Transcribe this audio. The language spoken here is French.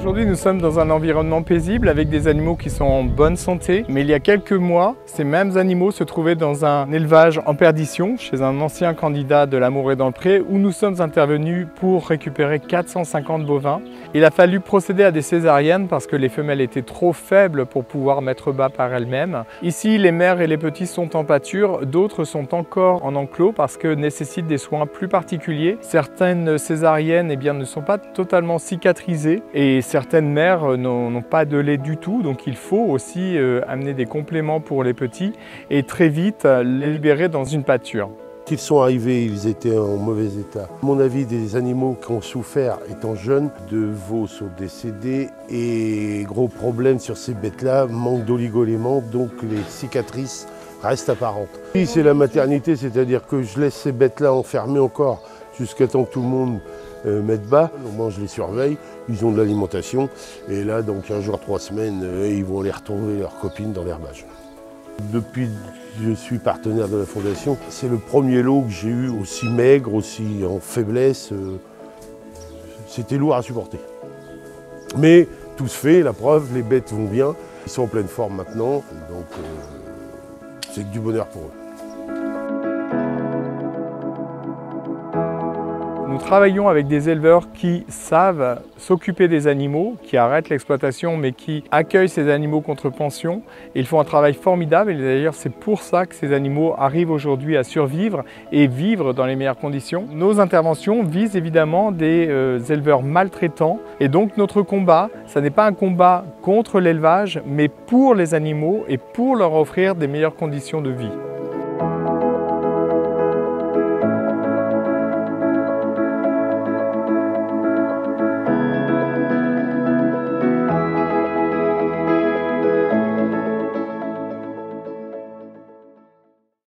Aujourd'hui, nous sommes dans un environnement paisible avec des animaux qui sont en bonne santé. Mais il y a quelques mois, ces mêmes animaux se trouvaient dans un élevage en perdition chez un ancien candidat de l'Amour est dans le pré où nous sommes intervenus pour récupérer 450 bovins. Il a fallu procéder à des césariennes parce que les femelles étaient trop faibles pour pouvoir mettre bas par elles-mêmes. Ici, les mères et les petits sont en pâture, d'autres sont encore en enclos parce que nécessitent des soins plus particuliers. Certaines césariennes ne sont pas totalement cicatrisées et certaines mères n'ont pas de lait du tout, donc il faut aussi amener des compléments pour les petits et très vite les libérer dans une pâture. Quand ils sont arrivés, ils étaient en mauvais état. À mon avis, des animaux qui ont souffert étant jeunes, de veaux sont décédés et gros problème sur ces bêtes-là, manque d'oligoéléments, donc les cicatrices restent apparentes. Si c'est la maternité, c'est-à-dire que je laisse ces bêtes-là enfermées encore jusqu'à temps que tout le monde mette bas. Moi, je les surveille, ils ont de l'alimentation et là, dans 15 jours, 3 semaines, ils vont aller retrouver leurs copines dans l'herbage. Depuis que je suis partenaire de la Fondation, c'est le premier lot que j'ai eu aussi maigre, aussi en faiblesse. C'était lourd à supporter. Mais tout se fait, la preuve, les bêtes vont bien. Ils sont en pleine forme maintenant, donc c'est que du bonheur pour eux. Nous travaillons avec des éleveurs qui savent s'occuper des animaux, qui arrêtent l'exploitation mais qui accueillent ces animaux contre pension. Ils font un travail formidable et d'ailleurs c'est pour ça que ces animaux arrivent aujourd'hui à survivre et vivre dans les meilleures conditions. Nos interventions visent évidemment des éleveurs maltraitants et donc notre combat, ça n'est pas un combat contre l'élevage mais pour les animaux et pour leur offrir des meilleures conditions de vie.